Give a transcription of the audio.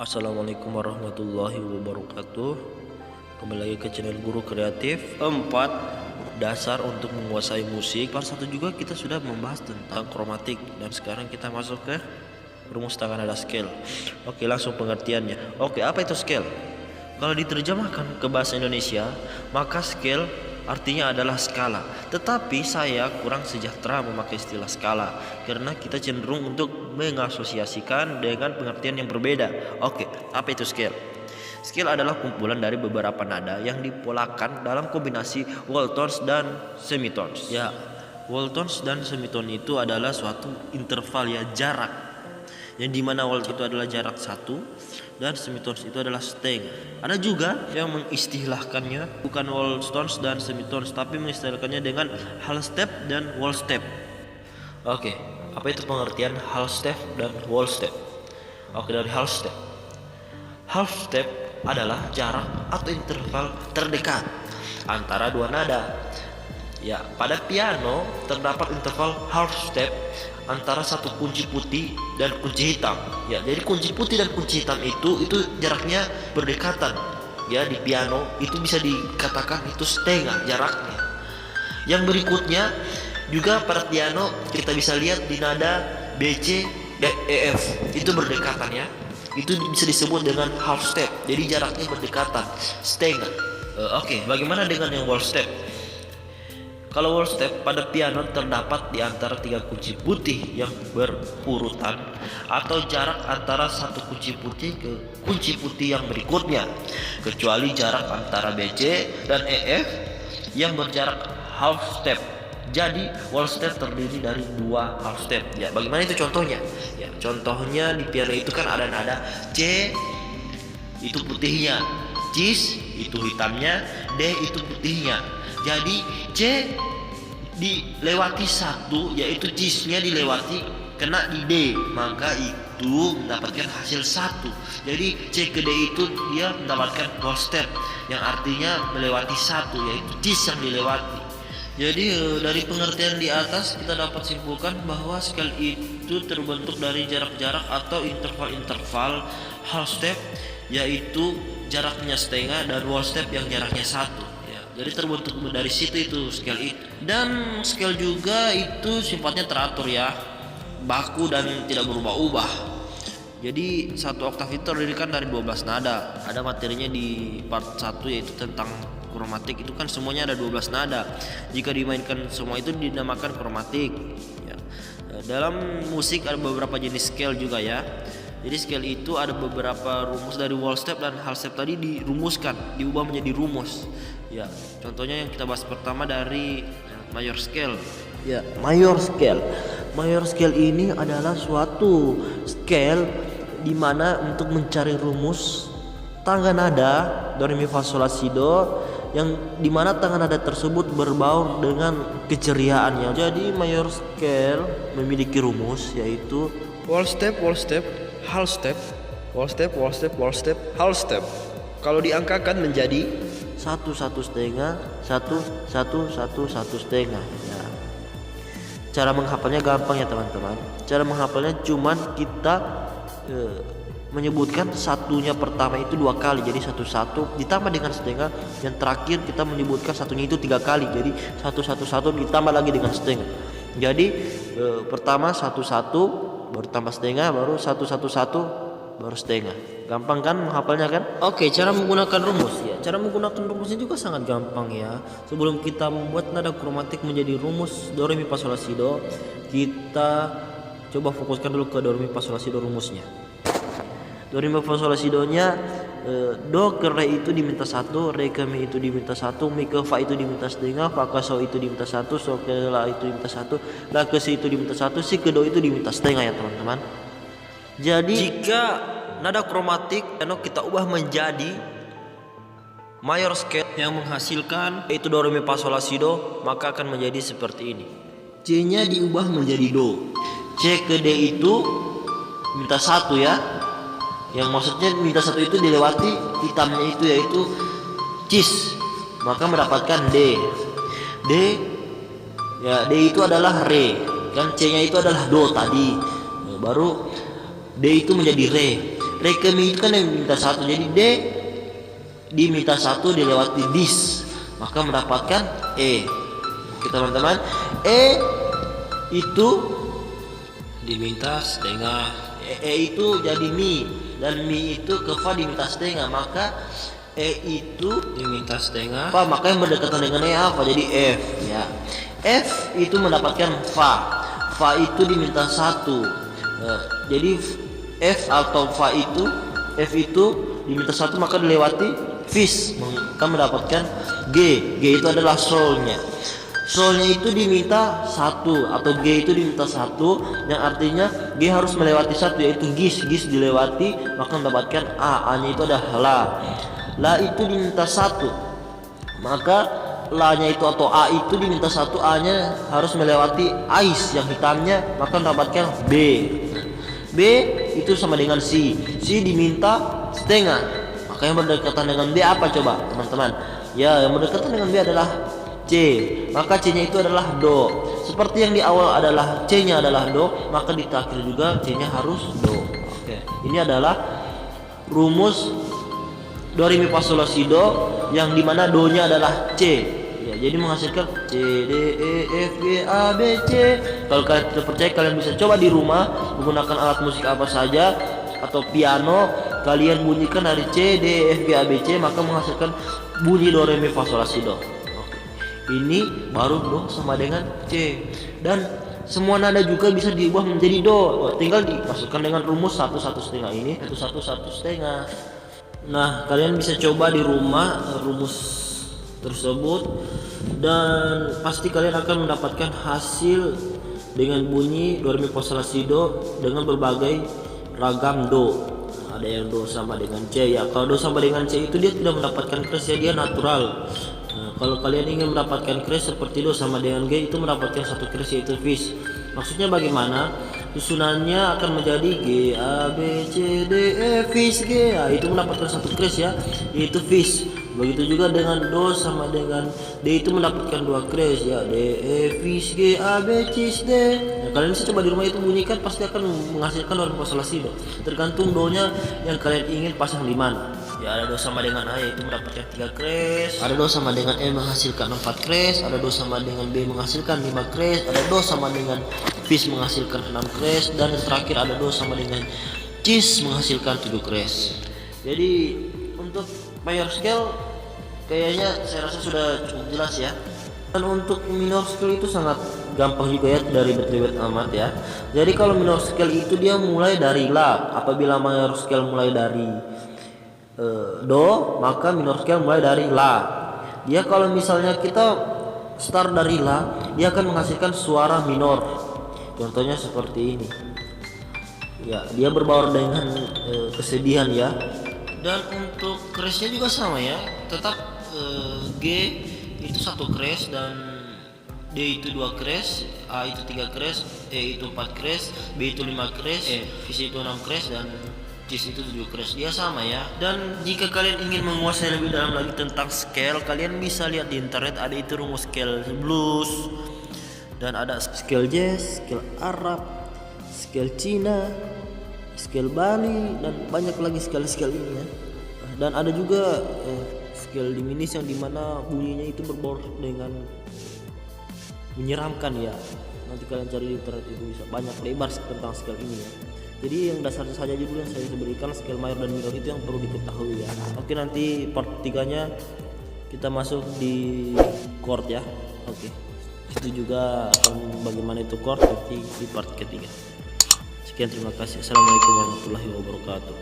Assalamualaikum warahmatullahi wabarakatuh. Kembali lagi ke channel Guru Kreatif. 4 dasar untuk menguasai musik. Part 1 juga kita sudah membahas tentang kromatik, dan sekarang kita masuk ke rumus tangan nada scale. Oke, langsung pengertiannya. Oke, apa itu scale? Kalau diterjemahkan ke bahasa Indonesia, maka scale artinya adalah skala. Tetapi saya kurang sejahtera memakai istilah skala karena kita cenderung untuk mengasosiasikan dengan pengertian yang berbeda. Oke, apa itu scale? Scale adalah kumpulan dari beberapa nada yang dipolakan dalam kombinasi whole tones dan semitones. Ya, whole tones dan semitone itu adalah suatu interval, ya, jarak, yang dimana whole itu adalah jarak satu dan semitones itu adalah setengah. Ada juga yang mengistilahkannya bukan whole tones dan semitones, tapi mengistilahkannya dengan half step dan whole step. Oke, apa itu pengertian half step dan whole step? Oke, dari half step. Half step adalah jarak atau interval terdekat antara dua nada. Ya, pada piano terdapat interval half step antara satu kunci putih dan kunci hitam. Ya, jadi kunci putih dan kunci hitam itu jaraknya berdekatan. Ya, di piano itu bisa dikatakan itu setengah jaraknya. Yang berikutnya juga pada piano kita bisa lihat di nada B, C, D, E, F itu berdekatan, ya. Itu bisa disebut dengan half step. Jadi jaraknya berdekatan, setengah. Oke, bagaimana dengan yang whole step? Kalau whole step pada piano terdapat di antara tiga kunci putih yang berurutan atau jarak antara satu kunci putih ke kunci putih yang berikutnya, kecuali jarak antara BC dan EF yang berjarak half step. Jadi whole step terdiri dari dua half step. Ya, bagaimana itu contohnya? Ya, contohnya di piano itu kan ada nada C itu putihnya, cis itu hitamnya, D itu putihnya. Jadi C dilewati satu, yaitu cisnya dilewati kena di D, maka itu mendapatkan hasil satu. Jadi C ke D itu dia mendapatkan whole step yang artinya melewati satu, yaitu cis yang dilewati. Jadi dari pengertian di atas kita dapat simpulkan bahwa scale itu terbentuk dari jarak-jarak atau interval-interval half step, yaitu jaraknya setengah, dan whole step yang jaraknya satu. Jadi terbentuk dari situ itu scale itu. Dan scale juga itu sifatnya teratur, ya, baku dan tidak berubah-ubah. Jadi satu oktav itu terdirikan dari 12 nada. Ada materinya di part 1 yaitu tentang kromatik. Itu kan semuanya ada 12 nada. Jika dimainkan semua itu dinamakan kromatik, ya. Dalam musik ada beberapa jenis scale juga, ya. Jadi scale itu ada beberapa rumus dari whole step dan half step tadi dirumuskan, diubah menjadi rumus. Ya, contohnya yang kita bahas pertama dari major scale. Ya, major scale. Major scale ini adalah suatu scale di mana untuk mencari rumus tangga nada do re mi fa sol la si do, yang dimana tangga nada tersebut berbaur dengan keceriaannya. Jadi major scale memiliki rumus yaitu whole step, half step, whole step, half step. Kalau diangkakan menjadi satu setengah, satu setengah. Ya. Cara menghafalnya gampang, ya teman-teman. Cara menghafalnya cuman kita menyebutkan satunya pertama itu 2 kali, jadi satu ditambah dengan setengah. Yang terakhir kita menyebutkan satunya itu 3 kali, jadi satu ditambah lagi dengan setengah. Jadi pertama satu, baru tambah setengah, baru satu, baru setengah. Gampang kan menghafalnya kan? Oke, cara menggunakan rumus, ya. Cara menggunakan rumusnya juga sangat gampang, ya. Sebelum kita membuat nada kromatik menjadi rumus do re mi fa sol la si do, kita coba fokuskan dulu ke do re mi fa sol la si do rumusnya. Do re mi fa sol la si do nya, do ke re itu diminta 1, re ke mi itu diminta 1, mi ke fa itu diminta setengah, fa ke so itu diminta 1, so ke la itu diminta 1, la ke si itu diminta 1, si ke do itu diminta setengah, ya teman-teman. Jadi jika nada kromatik kita ubah menjadi major scale yang menghasilkan yaitu do re mi fa sol la si do, maka akan menjadi seperti ini. C nya diubah menjadi do, C ke D itu minta 1, ya. Yang maksudnya minta 1 itu dilewati hitamnya itu yaitu cis, maka mendapatkan D. Ya, D itu adalah re, kan C nya itu adalah do tadi. Baru D itu menjadi re re ke mi itu kan yang minta satu, jadi D diminta satu dilewati dis, maka mendapatkan E. Oke teman-teman, E itu diminta setengah. E itu jadi mi, dan mi itu ke fa diminta setengah, maka E itu Diminta setengah. apa, maka yang berdekatan dengan E apa, jadi F ya. F itu mendapatkan fa itu diminta satu. Jadi F atau fa itu, F itu diminta satu maka dilewati fis, maka mendapatkan G itu adalah solnya itu diminta satu, atau G itu diminta satu, yang artinya G harus melewati satu, yaitu gis dilewati maka mendapatkan A nya itu adalah la itu diminta satu, maka la nya itu atau A itu diminta satu, A nya harus melewati ais yang hitamnya, maka mendapatkan B itu sama dengan C diminta setengah, maka yang berdekatan dengan B apa coba teman-teman ya, yang berdekatan dengan B adalah C, maka C nya itu adalah do. Seperti yang di awal adalah C nya adalah do, maka di akhir juga C nya harus do. Oke, ini adalah rumus do re mi fa sol la si do, yang dimana do nya adalah C ya, jadi menghasilkan C D E F G A B C. Kalau kalian tidak percaya, kalian bisa coba di rumah menggunakan alat musik apa saja atau piano, kalian bunyikan dari C D E F G A B C, maka menghasilkan bunyi do re mi fa sol la si do. Ini baru do sama dengan C, dan semua nada juga bisa diubah menjadi do, tinggal dimasukkan dengan rumus 1 1/2 ini, 1 1 1/2. Nah, kalian bisa coba di rumah rumus tersebut, dan pasti kalian akan mendapatkan hasil dengan bunyi do re mi fa sol la si do dengan berbagai ragam do. Ada yang do sama dengan C ya. Kalau do sama dengan C itu dia tidak mendapatkan kres ya, dia natural. Nah, kalau kalian ingin mendapatkan kres seperti do sama dengan G, itu mendapatkan satu kres yaitu fis. Maksudnya bagaimana? Susunannya akan menjadi G A B C D E fis G. Nah, itu mendapatkan satu kres ya, yaitu fis. Begitu juga dengan do sama dengan D, itu mendapatkan dua kres ya, D E fis G A B cis D. Nah, kalian bisa coba di rumah itu bunyikan, pasti akan menghasilkan do re mi fa sol la si do. Tergantung do nya yang kalian ingin pasang di mana. Ya, ada do sama dengan A yaitu mendapatkan 3 kres, ada do sama dengan E menghasilkan 4 kres, ada do sama dengan B menghasilkan 5 kres, ada do sama dengan fis menghasilkan 6 kres, dan yang terakhir ada do sama dengan cis menghasilkan 7 kres. Jadi untuk mayor scale kayaknya saya rasa sudah cukup jelas ya. Dan untuk minor scale itu sangat gampang juga ya, dari ribet amat ya. Jadi kalau minor scale itu dia mulai dari la. Apabila mayor scale mulai dari do, maka minor scale mulai dari la. Dia kalau misalnya kita start dari la, dia akan menghasilkan suara minor. Contohnya seperti ini. Ya, dia berbaur dengan kesedihan ya. Dan untuk kresnya juga sama ya, tetap G itu 1 kres, dan D itu 2 kres, A itu 3 kres, E itu 4 kres, B itu 5 kres, fis itu 6 kres, dan cis itu 7 kres. Dia sama ya. Dan jika kalian ingin menguasai lebih dalam lagi tentang scale, kalian bisa lihat di internet, ada itu rumus scale blues, dan ada scale jazz, scale Arab, scale Cina, scale Bali, dan banyak lagi scale ini ya. Dan ada juga scale diminis yang dimana bunyinya itu berbaur dengan menyeramkan ya. Nanti kalian cari di internet, itu bisa banyak lebar tentang scale ini ya. Jadi yang dasar saja dulu yang saya berikan, scale mayor dan minor itu yang perlu diketahui ya. Oke, nanti part 3-nya kita masuk di chord ya. Oke, itu juga akan bagaimana itu chord nanti di part ketiga. Sekian, terima kasih. Assalamualaikum warahmatullahi wabarakatuh.